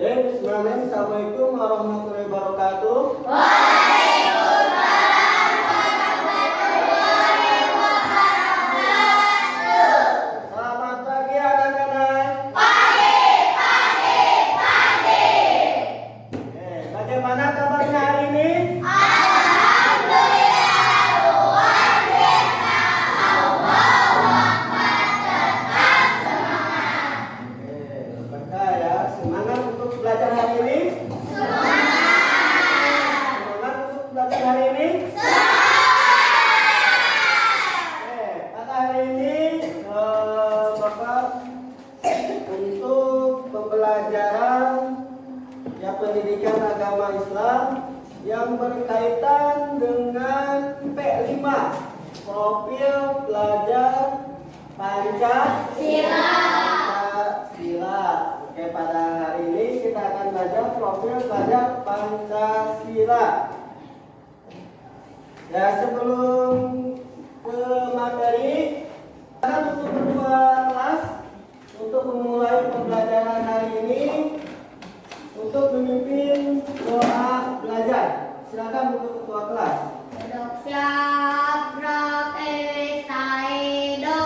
Bismillahirrahmanirrahim. Assalamualaikum warahmatullahi wabarakatuh. Waalaikumsalam warahmatullahi wabarakatuh. Selamat pagi anak-anak. Pagi. Bagaimana kabarnya hari ini? Alhamdulillah luar biasa. Allah tetap semangat. Maka ya, semangat untuk belajar hari ini. Semangat untuk belajar hari ini. Pada hari ini Bapak untuk pembelajaran ya pendidikan agama Islam yang berkaitan dengan P5 profil pelajar Pancasila. Oke, pada hari ini kita akan belajar profil pelajar Pancasila. Ya, sebelum ke materi, untuk ketua kelas untuk memulai pembelajaran hari ini untuk memimpin doa belajar. Silakan untuk ketua kelas. Duduk siap, gerak Saido.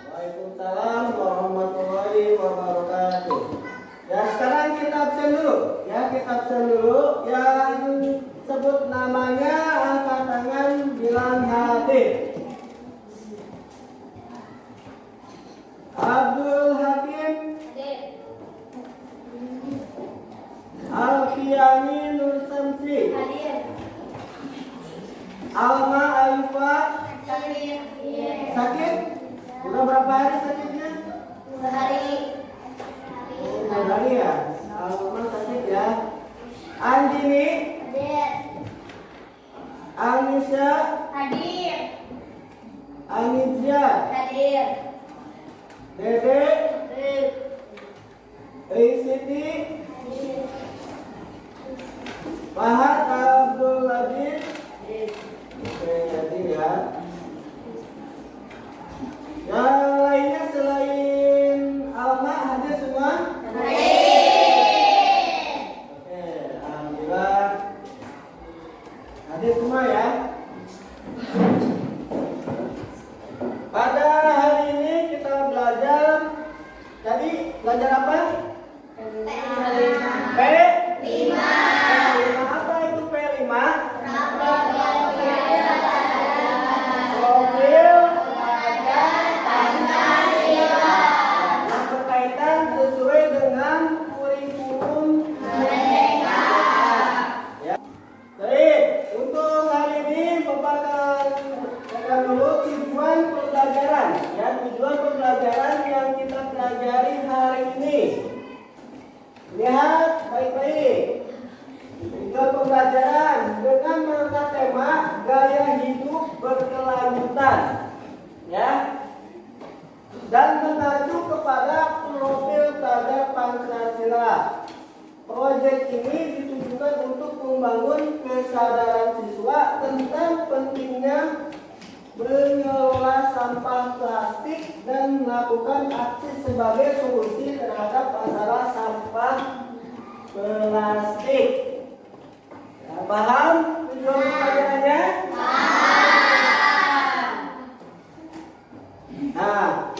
Waalaikumsalam warahmatullahi wabarakatuh. Ya, sekarang kita absen dulu. Ya, kita absen dulu. Yang sebut namanya angkat tangan bilang hadir. Abdul Hakim Alfiani Nur Samsi, Alma Alifa. Sakit? Udah berapa hari sakitnya? Udah hari ya? Alma sakit ya. Andini, Anisha, Anizia, Dede, Siti, Fahad Abdul Aziz. Oke, jadi ya. Yang lainnya selain Alma hadir semua? Oke, alhamdulillah hadir semua ya. Pada hari ini kita belajar. Tadi belajar apa? P5. Apa itu P5? Profil yang berkaitan sesuai dengan kurikulum Merdeka. Ya. Baik, untuk hari ini Bapak akan dulu tujuan pembelajaran. Ya, tujuan pembelajaran yang kita pelajari hari ini. Lihat baik-baik. Tujuan pembelajaran dengan mengangkat tema gaya hidup berkelanjutan. Ya. Dan mengacu kepada profil pelajar Pancasila. Proyek ini ditujukan untuk membangun kesadaran siswa tentang pentingnya mengelola sampah plastik dan melakukan aksi sebagai solusi terhadap masalah sampah plastik. Ya, paham tujuan pembelajarannya? Nah,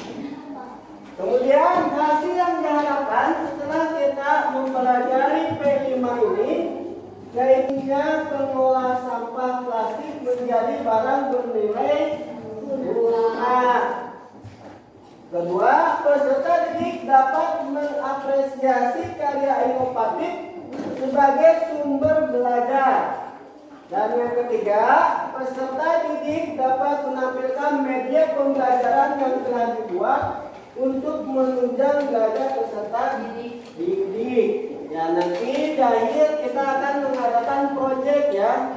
kemudian hasil yang diharapkan setelah kita mempelajari P5 ini, yaitu pengolah sampah plastik menjadi barang bernilai guna. Kedua, peserta didik dapat mengapresiasi karya inovatif sebagai sumber belajar. Dan yang ketiga, peserta didik dapat menampilkan media pembelajaran yang telah dibuat untuk menunjang belajar peserta didik. Ya, nanti di akhir kita akan mengadakan proyek ya,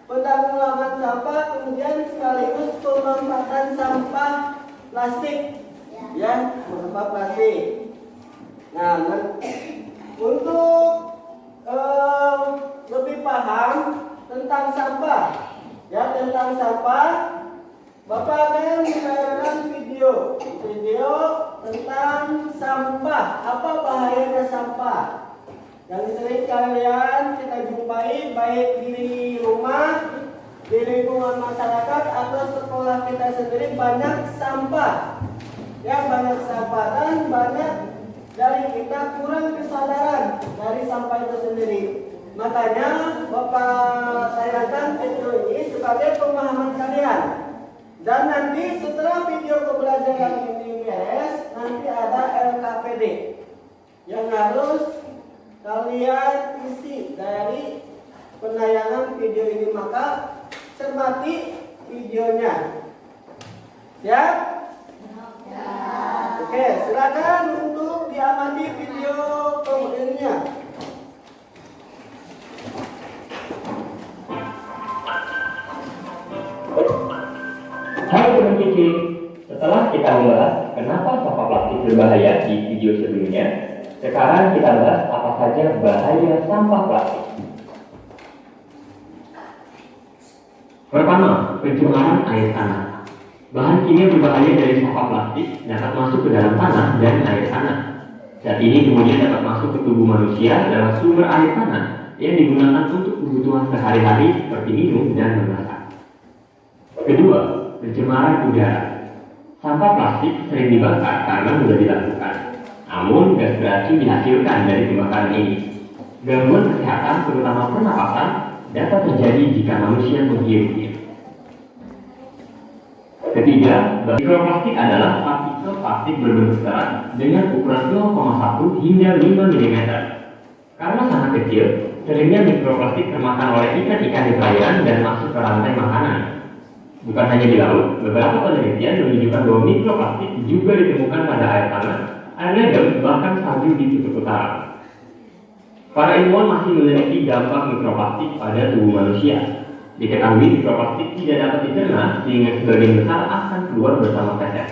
penanggulangan sampah, kemudian sekaligus pemanfaatan sampah plastik, ya, sampah plastik. Nah, untuk lebih paham tentang sampah, ya, tentang sampah, Bapak akan menayangkan video tentang sampah. Apa bahayanya sampah yang sering kalian kita jumpai baik di rumah, di lingkungan masyarakat atau sekolah kita sendiri. Banyak sampah, ya, banyak sampah, dan banyak dari kita kurang kesadaran dari sampah itu sendiri. Makanya Bapak tayangkan video ini sebagai pemahaman kalian. Dan nanti setelah video pembelajaran ini beres, nanti ada LKPD yang harus kalian isi dari penayangan video ini. Maka cermati videonya. Siap? Oke, silakan untuk diamati video pembelajarannya. Hai teman kecil, setelah kita membahas kenapa sampah plastik berbahaya di video sebelumnya, sekarang kita bahas apa saja bahaya sampah plastik. Pertama, pencemaran air tanah. Bahan kimia berbahaya dari sampah plastik dapat masuk ke dalam tanah dan air tanah. Zat ini kemudian dapat masuk ke tubuh manusia lewat sumber air tanah yang digunakan untuk kebutuhan sehari-hari seperti minum dan memasak. Kedua, pencemaran udara. Sampah plastik sering dibakar karena mudah dilakukan. Namun, gas beracun dihasilkan dari pembakaran ini. Gangguan kesehatan, terutama pernapasan, dapat terjadi jika manusia menghirupnya. Ketiga, mikroplastik adalah partikel plastik berbentuk serat dengan ukuran 0,1 hingga 5 mm. Karena sangat kecil, seringnya mikroplastik termakan oleh ikan-ikan di perairan dan masuk ke rantai makanan. Bukan hanya di laut, beberapa penelitian menunjukkan bahwa mikroplastik juga ditemukan pada air tanah, air ledeng, bahkan salju di kutub utara. Para ilmuwan masih meneliti dampak mikroplastik pada tubuh manusia. Diketahui mikroplastik tidak dapat dicerna sehingga sebagian besar akan keluar bersama feses.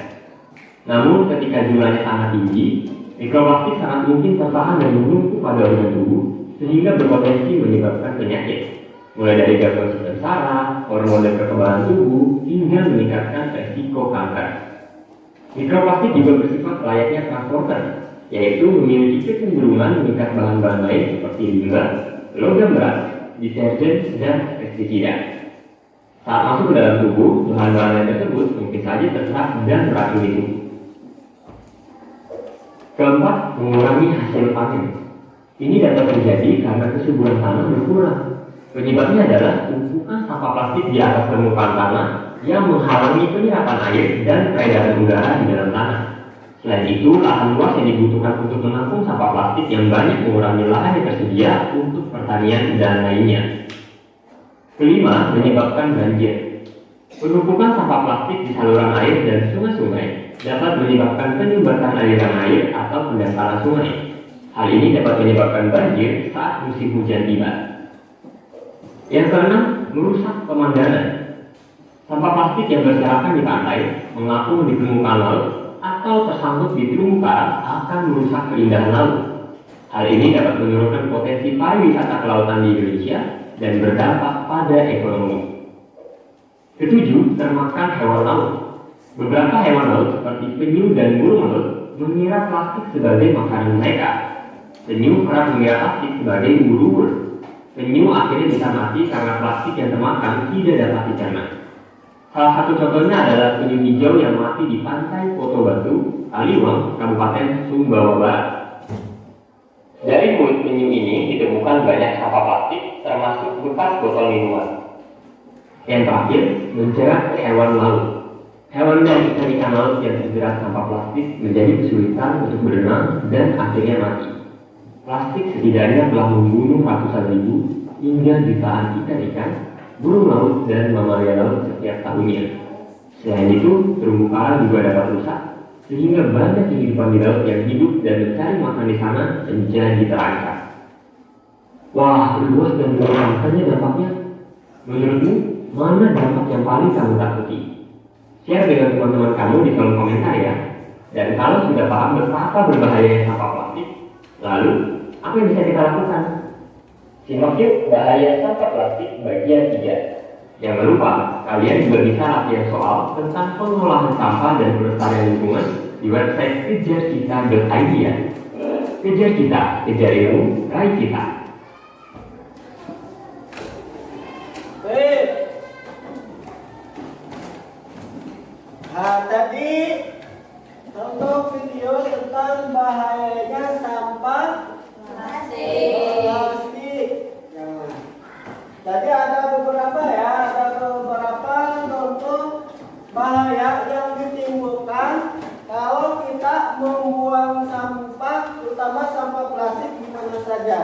Namun ketika jumlahnya sangat tinggi, mikroplastik sangat mungkin tertahan dan menumpuk pada organ tubuh sehingga berpotensi menyebabkan penyakit, mulai dari gangguan sistem saraf, hormon dan kekebalan tubuh, hingga meningkatkan resiko kanker. Mikroplastik juga bersifat layaknya transporter, yaitu memiliki kecenderungan mengikat bahan-bahan lain seperti limbah, logam berat, deterjen, dan pestisida. Saat masuk ke dalam tubuh, bahan-bahan lain tersebut mungkin saja terserap dan meracuni tubuh. Keempat, mengurangi hasil panen. Ini dapat terjadi karena kesuburan tanah berkurang. Penyebabnya adalah tumpukan sampah plastik di atas permukaan tanah yang menghalangi penyerapan air dan peredaran udara di dalam tanah. Selain itu, lahan luas yang dibutuhkan untuk menampung sampah plastik yang banyak mengurangi lahan yang tersedia untuk pertanian dan lainnya. Kelima, menyebabkan banjir. Penumpukan sampah plastik di saluran air dan sungai-sungai dapat menyebabkan penyumbatan aliran air atau pendangkalan sungai. Hal ini dapat menyebabkan banjir saat musim hujan tiba. Yang keenam, merusak pemandangan. Sampah plastik yang berserakan di pantai, mengapung di permukaan laut, atau tersangkut di terumbu karang akan merusak keindahan laut. Hal ini dapat menurunkan potensi pariwisata kelautan di Indonesia dan berdampak pada ekonomi. Ketujuh, termakan hewan laut. Beberapa hewan laut seperti penyu dan burung laut mengira plastik sebagai makanan mereka. Penyu kerap mengira plastik sebagai ubur-ubur. Penyu akhirnya bisa mati karena plastik yang termakan tidak dapat dicerna. Salah satu contohnya adalah penyu hijau yang mati di pantai Poto Batu, Kaliwang, Kabupaten Sumbawa Barat. Dari mulut penyu ini ditemukan banyak sampah plastik, termasuk bekas botol minuman. Yang terakhir, menjerat ke hewan laut. Hewan dan ikan laut yang terjerat sampah plastik menjadi kesulitan untuk berenang dan akhirnya mati. Plastik setidaknya telah membunuh ratusan ribu hingga jutaan ikan-ikan, burung laut, dan mamalia laut setiap tahunnya. Selain itu, terumbu karang juga dapat rusak, sehingga banyak kehidupan di laut yang hidup dan mencari makan di sana menjadi terancam. Wah, luas dan menyeramkannya dampaknya. Menurutmu, mana dampak yang paling kamu takuti? Share dengan teman-teman kamu di kolom komentar ya. Dan kalau sudah paham betapa berbahayanya sampah plastik, lalu apa yang bisa kita lakukan? Simak yuk bahaya sampah plastik bagian 3. Jangan lupa, kalian juga bisa latihan soal tentang pengolahan sampah dan pelestarian lingkungan di website kejarcita.id ya. Kejar Cita, kejar ilmu, raih cita. Baik. Nah, tadi untuk video tentang bahayanya sampah plastik. Nah, tadi ada beberapa ya, ada beberapa contoh bahaya yang ditimbulkan kalau kita membuang sampah, terutama sampah plastik di mana saja.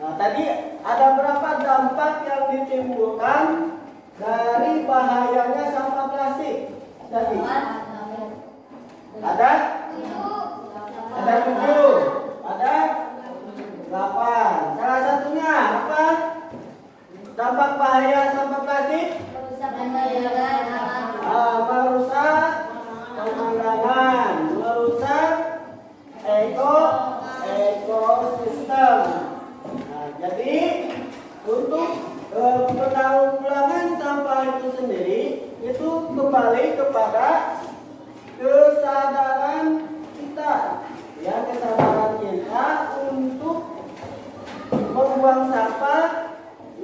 Nah, tadi ada berapa dampak yang ditimbulkan dari bahayanya sampah plastik? Tadi ada 7, ada 8. Salah satunya apa? Dampak bahaya sampah plastik? Merusak pemandangan, merusak ekosistem. Nah, jadi untuk penanggulangan sampah itu sendiri itu kembali kepada kesadaran kita, ya, kesadaran kita untuk membuang sampah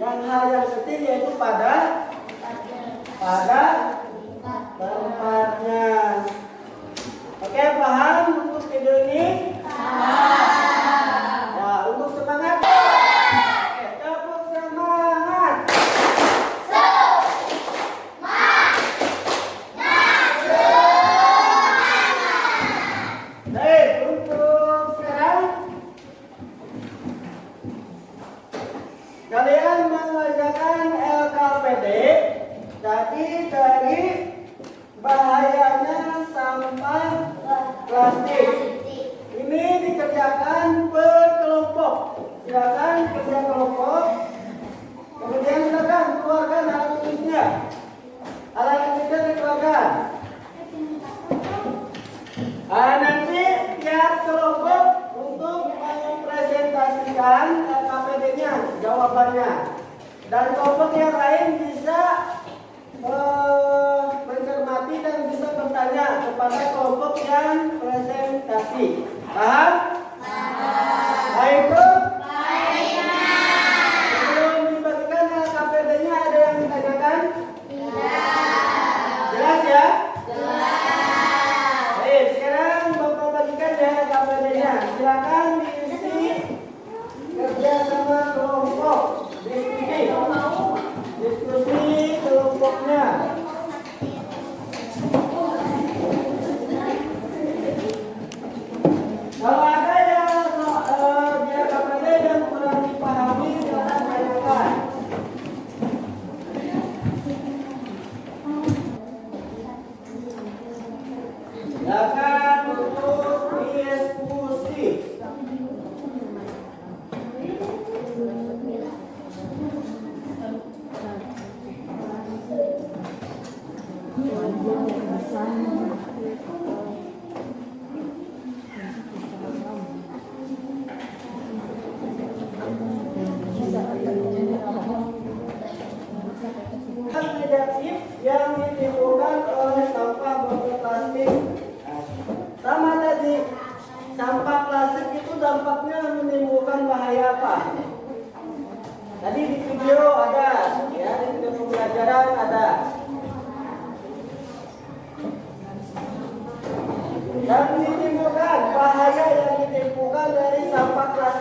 yang hal yang kecil, yaitu pada tempatnya. Oke, paham untuk video ini? Ya, untuk semangat. Oke, tepuk semangat. Baik, untuk sekarang kalian mengerjakan LKPD tadi dari bahayanya sampah plastik. Ini dikerjakan berkelompok. Silakan kerja kelompok. Kemudian silakan keluarkan alat tulisnya. Alat tulisnya dikeluarkan. Nanti tiap kelompok untuk mempresentasikan LKPD-nya, jawabannya. Dan kelompok yang lain bisa mencermati dan bisa bertanya kepada kelompok yang presentasi. Paham? Baik, Bu? Sebelum dibagikan LKPD-nya ada yang ditanyakan? Jelas ya? Baik, sekarang Bapak bagikan ya LKPD-nya. Silakan diisi kerja sama kelompok. Diskusi kelompoknya. Kalau ada yang dia KPD yang kurang dipahami, silakan tanyakan. Silakan untuk diskusi. Negatif yang ditimbulkan oleh sampah botol plastik. Sama tadi, sampah plastik itu dampaknya menimbulkan bahaya apa? Tadi di video ada, ya, di video pembelajaran ada. Yang ditimbulkan, bahaya yang ditimbulkan dari sampah plastik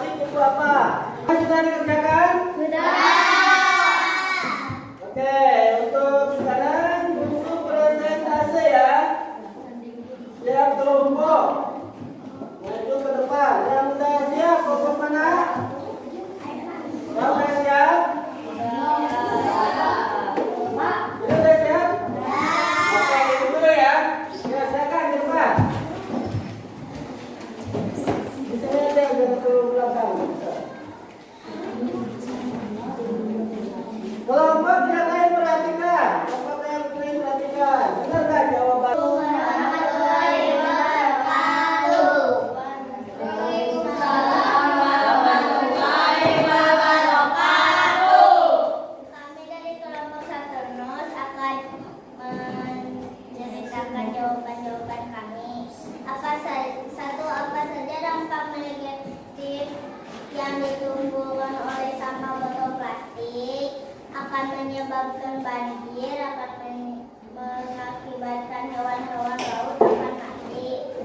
akan menyebabkan banjir, akan mengakibatkan hewan-hewan laut akan mati.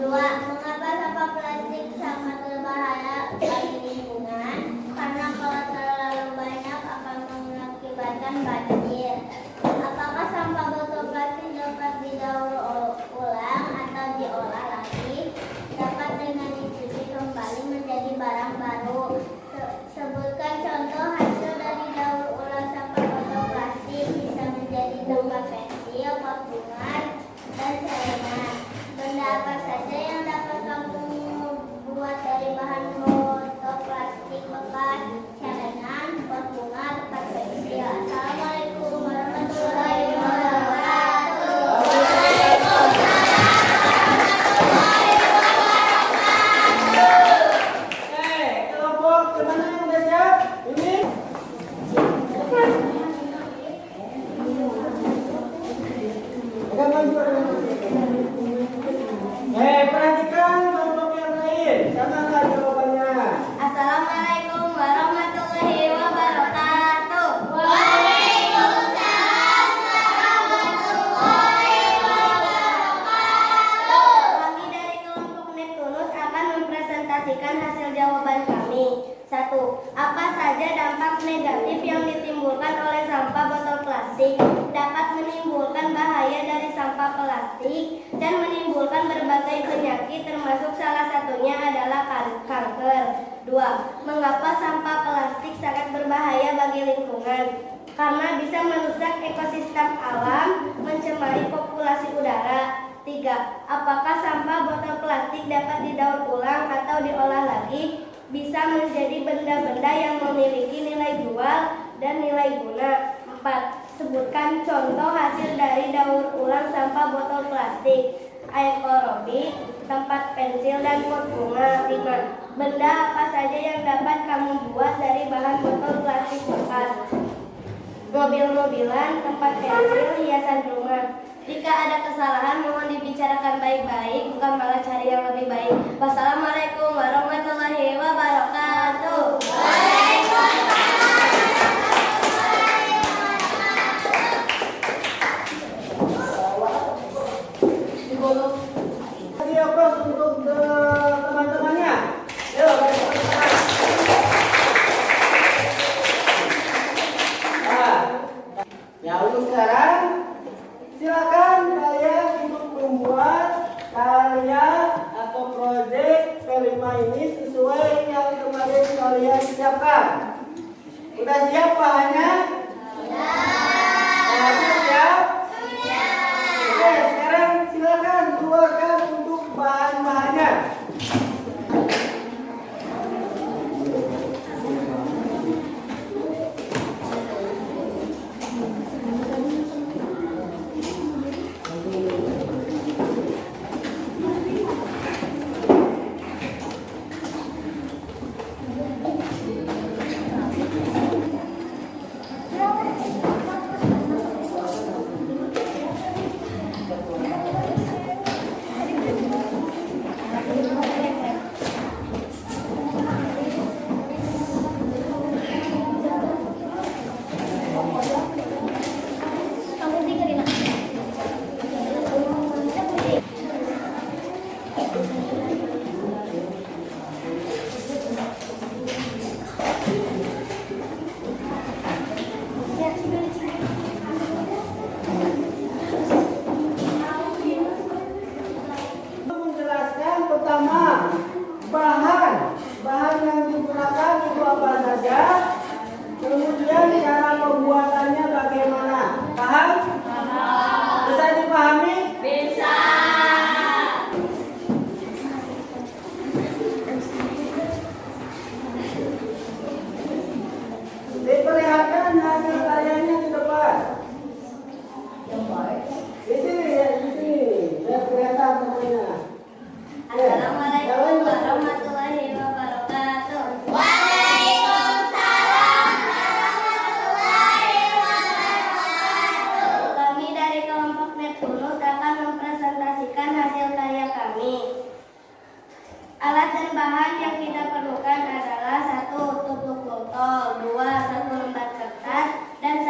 2. Mengapa sampah plastik sangat berbahaya bagi lingkungan? Karena kalau terlalu banyak akan mengakibatkan banjir. Apakah sampah botol plastik dapat didaur ulang atau diolah lagi? Dapat dengan dicuci kembali menjadi barang baru. Sebutkan contoh hasil dari daur ulang sampah botol plastik. Bisa menjadi tempat pensil, pot bunga, dan saringan. Benda apa saja yang dapat kamu buat dari bahan botol plastik bekas, celengan, pot bunga, tempat pensil? Assalamualaikum warahmatullahi wabarakatuh. Kelompok gimana yang udah siap? Ini. Agak maju, agak maju. Perhatikan kelompok yang lain. Sama nggak jawabannya? Assalamualaikum warahmatullahi wabarakatuh. Waalaikumsalam warahmatullahi wabarakatuh. Kami dari kelompok Neptunus akan mempresentasikan hasil jawaban kami. 1. Apa saja dampak negatif yang ditimbulkan oleh sampah botol plastik? Dapat menimbulkan bahaya dari sampah plastik dan menimbulkan berbagai penyakit, termasuk salah satunya adalah kanker. 2. Mengapa sampah plastik sangat berbahaya bagi lingkungan? Karena bisa merusak ekosistem alam, mencemari populasi udara. 3. Apakah sampah botol plastik dapat didaur ulang atau diolah lagi? Bisa menjadi benda-benda yang memiliki nilai jual dan nilai guna. 4. Sebutkan contoh hasil dari daur ulang sampah botol plastik. Aerobik, tempat pensil, dan pot bunga. 5. Benda apa saja yang dapat kamu buat dari bahan botol plastik bekas? Mobil-mobilan, tempat pensil, hiasan rumah. Jika ada kesalahan mohon dibicarakan baik-baik, bukan malah cari yang lebih baik. Wassalamualaikum warahmatullahi wabarakatuh. Kasih aplaus untuk teman-temannya. Yuk, ya untuk sekarang silakan kalian untuk membuat karya atau proyek P5 ini sesuai yang kemarin kalian siapkan. Udah siap bahannya? Bahannya siap? Oke, sekarang silakan keluarkan untuk bahan-bahannya. Menjelaskan pertama bahan yang digunakan itu apa saja, kemudian cara pembuatannya bagaimana. Paham? Bisa dipahami? Bisa. Diperlihatkan hasil karyanya di depan. Di sini ya, di sini. Biar kelihatan pokoknya. Assalamualaikum warahmatullahi wabarakatuh. Kami dari kelompok Neptunus akan mempresentasikan hasil karya kami. Alat dan bahan yang kita perlukan adalah 1. Tutup botol, 2. 1 lembar kertas, dan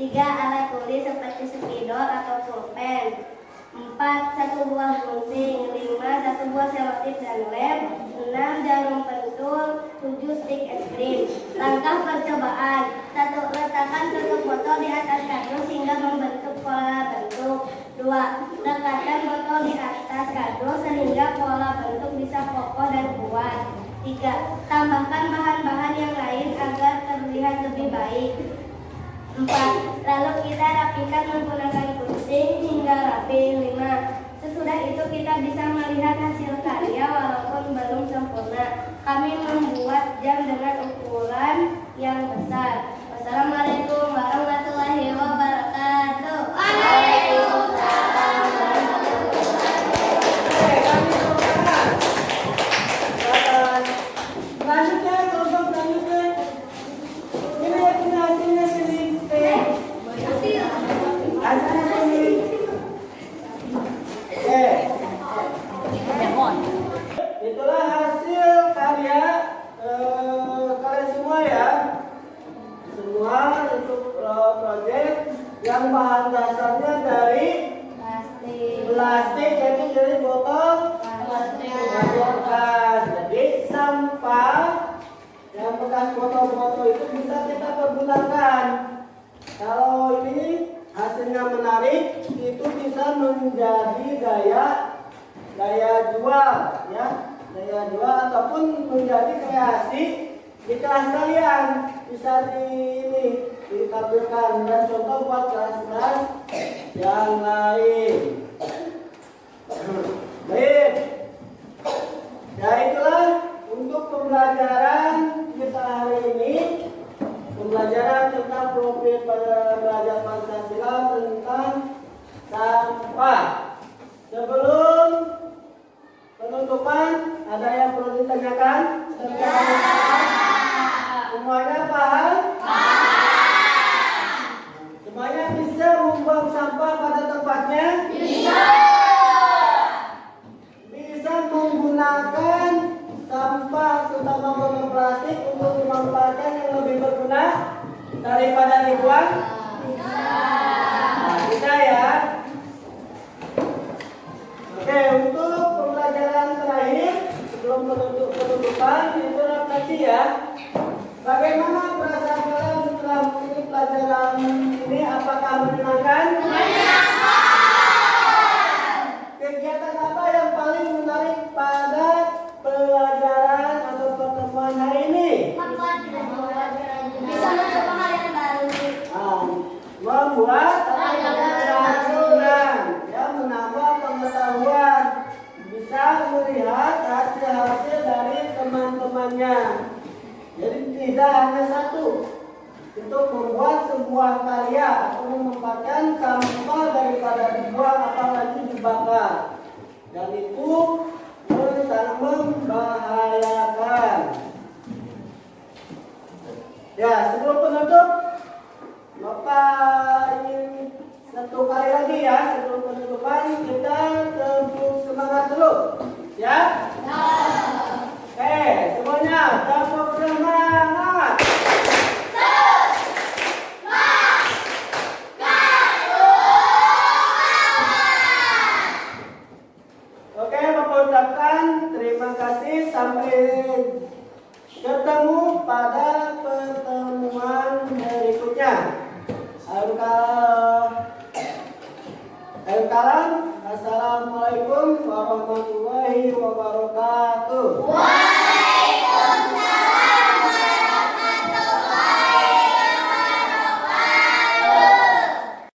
3. Alat tulis seperti spidol atau pulpen. 4. Satu buah gunting. 5. Satu buah selotip dan lem. 6. Jarum pentul. 7. Stik es krim. Langkah percobaan. 1. Letakkan tutup botol di atas kardus hingga membentuk pola bentuk. 2. Lekatkan botol di atas kardus sehingga pola bentuk bisa kokoh dan kuat. 3. Tambahkan bahan-bahan yang lain agar terlihat lebih baik. 4. Lalu kita rapikan menggunakan gunting hingga rapi. 5. Sesudah itu kita bisa melihat hasil karya walaupun belum sempurna. Kami membuat jam dengan ukuran yang besar. Wassalamualaikum warahmatullahi wabarakatuh. Waalaikumsalam Selanjutnya, kelompok selanjutnya. Ini punya hasilnya sini. Hasilnya sini. Itulah hasil karya kalian semua ya. Semua untuk proyek yang bahan dasarnya dari plastik, yaitu dari botol bekas. Jadi sampah yang bekas botol-botol itu bisa kita pergunakan. Kalau ini hasilnya menarik, itu bisa menjadi daya jual ya, daya jual ataupun menjadi kreasi di kelas kalian. Bisa ditampilkan dan contoh buat kelas-kelas yang lain. Baik. Ya itulah untuk pembelajaran kita hari ini. Pembelajaran tentang profil belajar Pancasila tentang sampah. Sebelum penutupan, ada yang perlu ditanyakan? Semuanya paham? Semuanya bisa membuang sampah pada tempatnya? Bisa menggunakan sampah terutama botol plastik untuk dimanfaatkan yang lebih berguna daripada dibuang? Bisa ya. Oke, untuk pembelajaran terakhir sebelum penutupan itu refleksi ya. Bagaimana perasaan kalian setelah mengikuti pelajaran ini? Apakah menyenangkan? Kegiatan apa yang paling menarik pada pelajaran atau pertemuan hari ini? Bisa mencoba hal yang baru. Membuat peraturan, ya, menambah pengetahuan, bisa melihat hasil-hasil dari teman-temannya. Jadi tidak hanya satu, untuk membuat sebuah karya atau memanfaatkan sampah daripada dibuang apalagi dibakar, dan itu sangat membahayakan. Ya, sebelum penutup, Bapak ingin satu kali lagi ya, sebelum penutupan kita tepuk semangat dulu, ya? Oke, semuanya tepuk semangat. Oke, Bapak ucapkan terima kasih, sampai ketemu pada pertemuan berikutnya. Assalamualaikum warahmatullahi wabarakatuh.